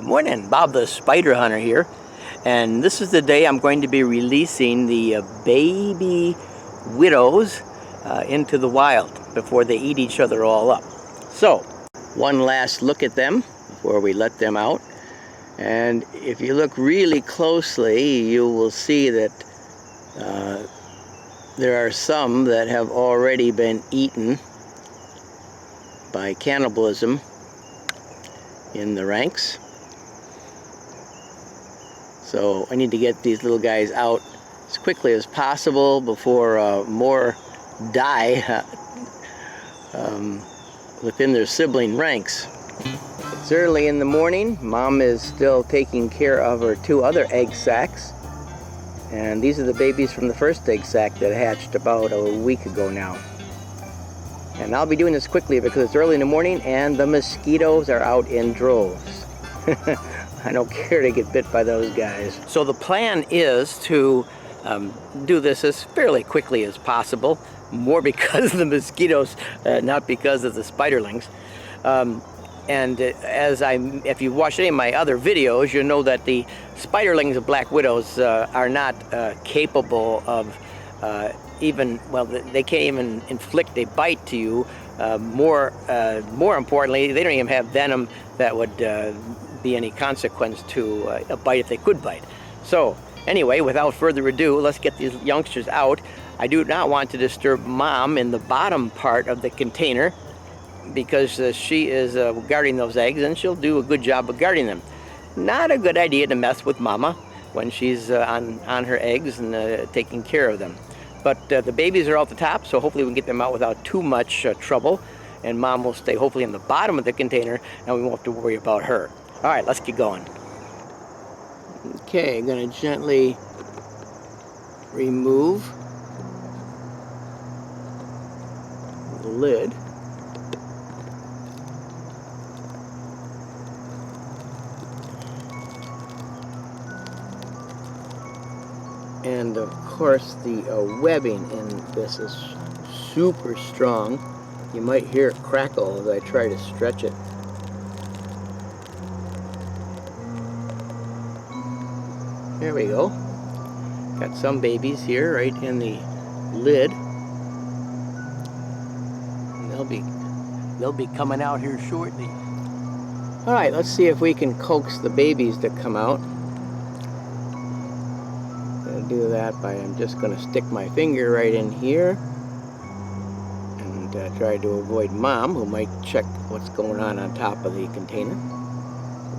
morning, Bob the Spider Hunter here, and this is the day I'm going to be releasing the baby widows into the wild before they eat each other all up. So, one last look at them before we let them out, and if you look really closely you will see that there are some that have already been eaten by cannibalism in the ranks. So I need to get these little guys out as quickly as possible before more die within their sibling ranks. It's early in the morning. Mom is still taking care of her two other egg sacs, and these are the babies from the first egg sac that hatched about a week ago now. And I'll be doing this quickly because it's early in the morning and the mosquitoes are out in droves. I don't care to get bit by those guys. So the plan is to do this as fairly quickly as possible, more because of the mosquitoes, not because of the spiderlings. If you've watched any of my other videos, you know that the spiderlings of black widows are not capable of they can't even inflict a bite to you. More importantly, they don't even have venom that would be any consequence to a bite if they could bite. So anyway, without further ado, let's get these youngsters out. I do not want to disturb Mom in the bottom part of the container because she is guarding those eggs, and she'll do a good job of guarding them. Not a good idea to mess with Mama when she's on her eggs and taking care of them. But the babies are out the top, so hopefully we can get them out without too much trouble, and Mom will stay hopefully in the bottom of the container and we won't have to worry about her. All right, let's get going. Okay, I'm going to gently remove the lid. And of course the webbing in this is super strong. You might hear it crackle as I try to stretch it. There we go. Got some babies here right in the lid. And they'll be coming out here shortly. All right, let's see if we can coax the babies to come out. Do that I'm just going to stick my finger right in here and try to avoid Mom, who might check what's going on top of the container.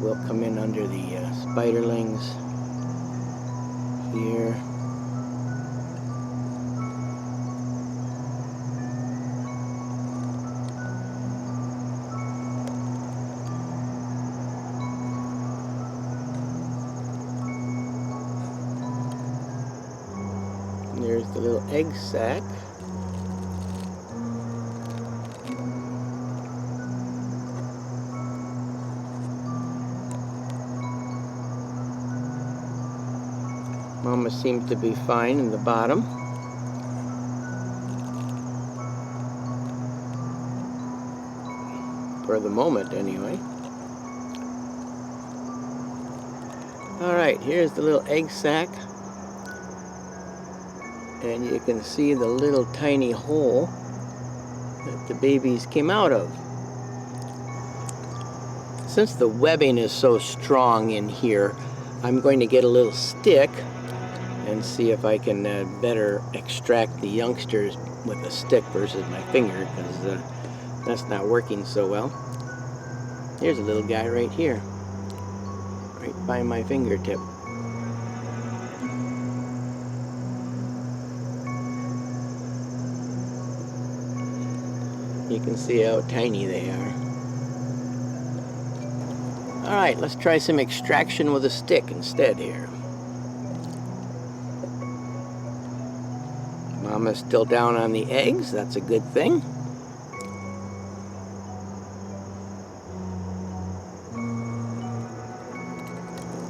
We'll come in under the spiderlings here. There's the little egg sac. Mama seems to be fine in the bottom. For the moment, anyway. All right, here's the little egg sac. And you can see the little tiny hole that the babies came out of. Since the webbing is so strong in here, I'm going to get a little stick and see if I can better extract the youngsters with a stick versus my finger, because that's not working so well. Here's a little guy right here, right by my fingertip. You can see how tiny they are. All right, let's try some extraction with a stick instead here. Mama's still down on the eggs. That's a good thing.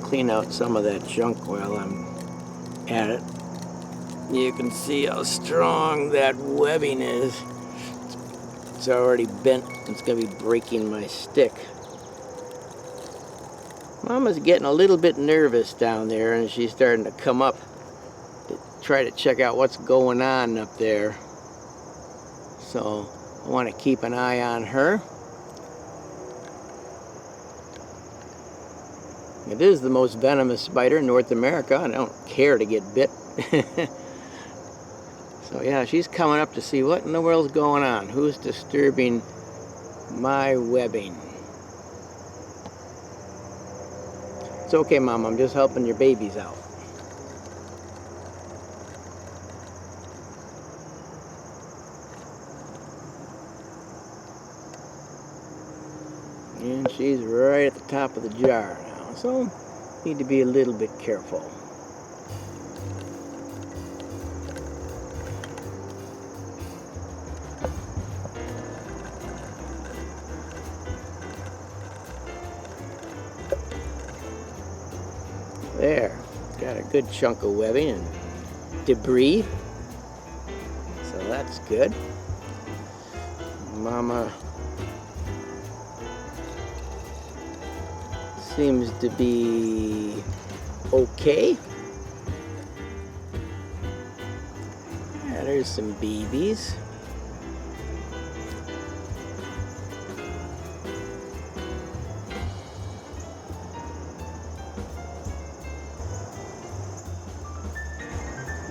Clean out some of that junk while I'm at it. You can see how strong that webbing is. It's already bent. It's going to be breaking my stick. Mama's getting a little bit nervous down there, and she's starting to come up to try to check out what's going on up there. So I want to keep an eye on her. It is the most venomous spider in North America, and I don't care to get bit. So yeah, she's coming up to see what in the world's going on. Who's disturbing my webbing? It's okay, Mom, I'm just helping your babies out. And she's right at the top of the jar now, so need to be a little bit careful. There, got a good chunk of webbing and debris, so that's good. Mama seems to be okay. Yeah, there's some babies.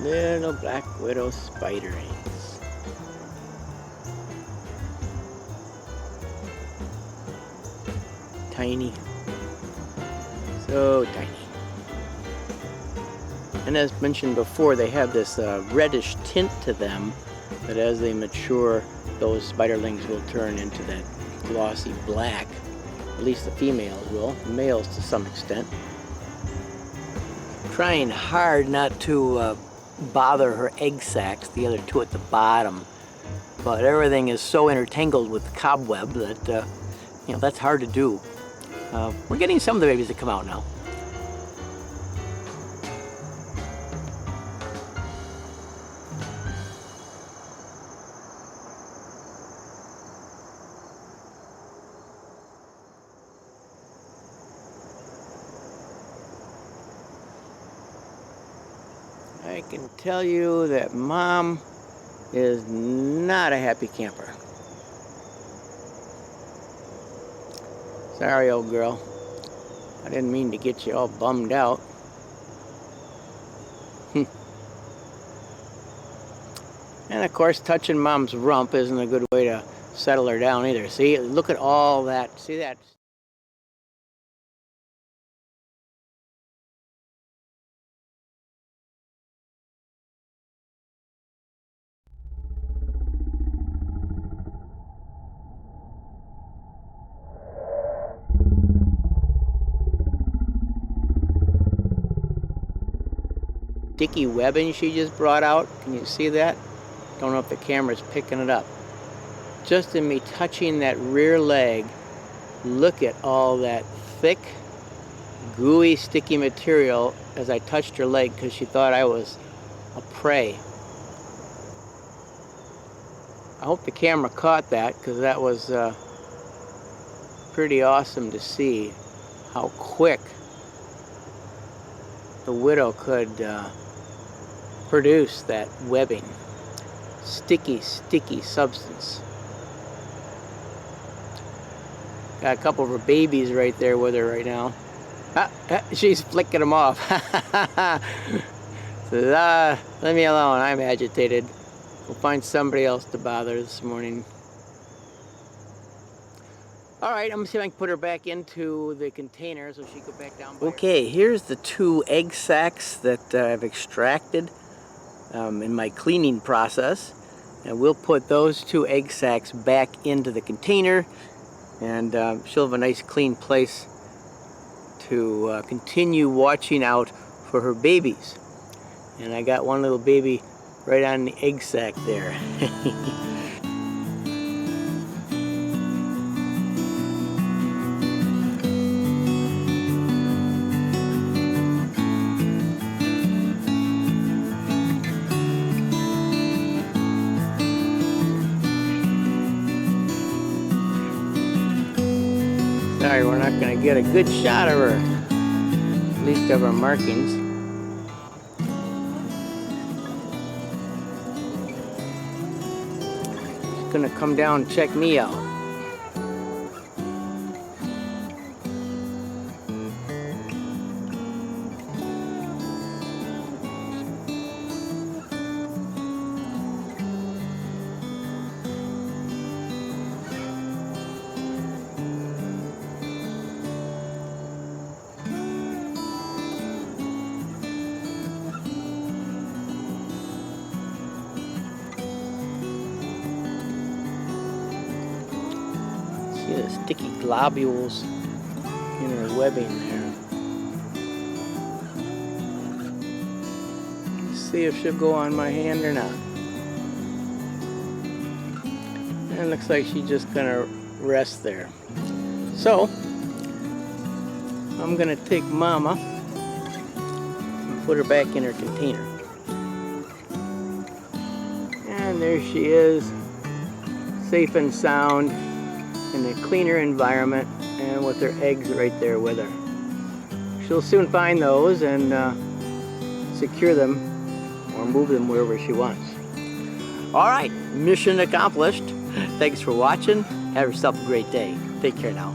Little black widow spiderlings. Tiny. So tiny. And as mentioned before, they have this reddish tint to them, but as they mature, those spiderlings will turn into that glossy black. At least the females will, the males to some extent. Trying hard not to bother her egg sacs, the other two at the bottom, but everything is so intertangled with cobweb that you know, that's hard to do. We're getting some of the babies to come out now. I can tell you that Mom is not a happy camper. Sorry, old girl. I didn't mean to get you all bummed out. And of course, touching Mom's rump isn't a good way to settle her down either. See, look at all that. See that? Sticky webbing she just brought out. Can you see that? Don't know if the camera's picking it up. Just in me touching that rear leg, look at all that thick, gooey, sticky material as I touched her leg because she thought I was a prey. I hope the camera caught that because that was pretty awesome to see how quick the widow could produce that webbing. Sticky, sticky substance. Got a couple of her babies right there with her right now. She's flicking them off. So, let me alone, I'm agitated. We'll find somebody else to bother this morning. Alright, I'm gonna see if I can put her back into the container so she can go back down. Okay, here's the 2 egg sacs that I've extracted in my cleaning process. And we'll put those 2 egg sacs back into the container, and she'll have a nice clean place to continue watching out for her babies. And I got one little baby right on the egg sac there. Sorry, we're not going to get a good shot of her. least of our markings. She's gonna come down and check me out. See the sticky globules in her webbing there. Let's see if she'll go on my hand or not. And it looks like she's just gonna rest there. So I'm gonna take Mama and put her back in her container. And there she is, safe and sound, in a cleaner environment and with her eggs right there with her. She'll soon find those and secure them or move them wherever she wants. All right, mission accomplished. Thanks for watching. Have yourself a great day. Take care now.